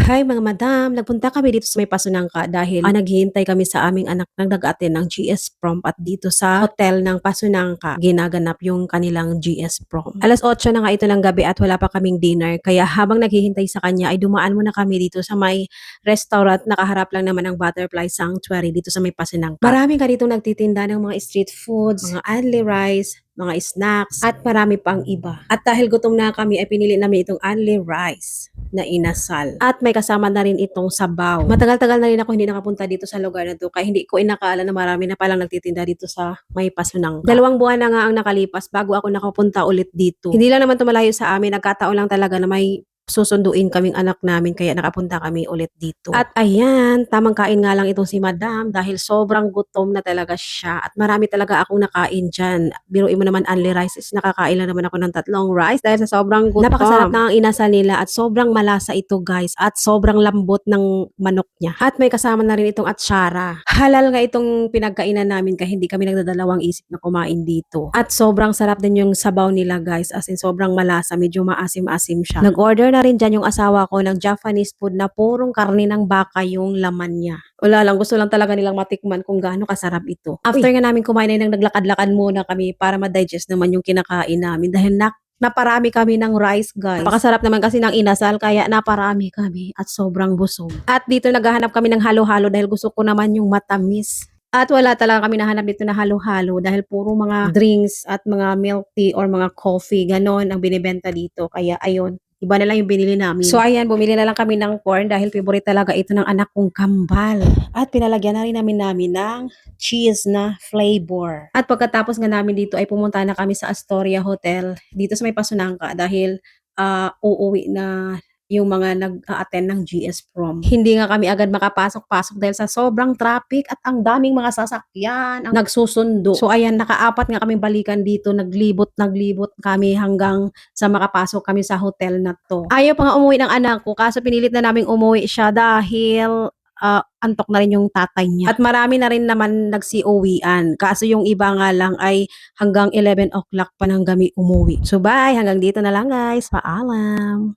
Hi mga madam, nagpunta kami dito sa may Pasunangka dahil naghihintay kami sa aming anak na nag-attend ng GS Prom at dito sa hotel ng Pasunangka ginaganap yung kanilang GS Prom. Alas 8 na nga ito ng gabi at wala pa kaming dinner kaya habang naghihintay sa kanya ay dumaan muna kami dito sa may restaurant, nakaharap lang naman ng Butterfly Sanctuary dito sa may Pasunangka. Marami ka dito nagtitinda ng mga street foods, mga only rice, mga snacks, at marami pang iba. At dahil gutom na kami ay pinili namin itong only rice na inasal. At may kasama na rin itong sabaw. Matagal-tagal na rin ako hindi nakapunta dito sa lugar na to kaya hindi ko inakala na marami na palang nagtitinda dito sa may Pasunangka. 2 buwan na nga ang nakalipas bago ako nakapunta ulit dito. Hindi lang naman tumalayo sa amin, nagkataon lang talaga na may susunduin kaming anak namin kaya nakapunta kami ulit dito. At ayan, tamang kain nga lang itong si madam dahil sobrang gutom na talaga siya at marami talaga akong nakain dyan. Biruin mo naman only rice is nakakain lang naman ako ng 3 rice dahil sa sobrang gutom. Napakasarap na ang inasal nila at sobrang malasa ito guys at sobrang lambot ng manok niya. At may kasama na rin itong atsara. Halal nga itong pinagkainan namin kaya hindi kami nagdadalawang isip na kumain dito. At sobrang sarap din yung sabaw nila guys, as in sobrang malasa, medyo maasim-asim siya. Nag-order na rin dyan yung asawa ko ng Japanese food na purong karne ng baka yung laman niya. Wala lang, gusto lang talaga nilang matikman kung gaano kasarap ito. After nga namin kumain ay nang naglakad-lakad muna kami para ma-digest naman yung kinakain namin dahil naparami kami ng rice guys. Napakasarap naman kasi ng inasal kaya naparami kami at sobrang busog. At dito naghahanap kami ng halo-halo dahil gusto ko naman yung matamis. At wala talaga kami nahanap dito na halo-halo dahil puro mga drinks at mga milk tea or mga coffee, ganon ang binibenta dito. Kaya ayun, iba na lang yung binili namin. So ayan, bumili na lang kami ng corn dahil favorite talaga ito ng anak kong kambal. At pinalagyan na rin namin ng cheese na flavor. At pagkatapos nga namin dito ay pumunta na kami sa Astoria Hotel dito sa may Pasunangka dahil uuwi na yung mga nag-a-attend ng GS Prom. Hindi nga kami agad makapasok-pasok dahil sa sobrang traffic at ang daming mga sasakyan ang nagsusundo. So ayan, nakaapat nga kaming balikan dito, naglibot kami hanggang sa makapasok kami sa hotel na to. Ayaw pa nga umuwi ng anak ko kaso pinilit na naming umuwi siya dahil antok na rin yung tatay niya. At marami na rin naman nagsi-uwian. Kaso yung iba nga lang ay hanggang 11 o'clock pa nang kami umuwi. So bye, hanggang dito na lang guys. Paalam!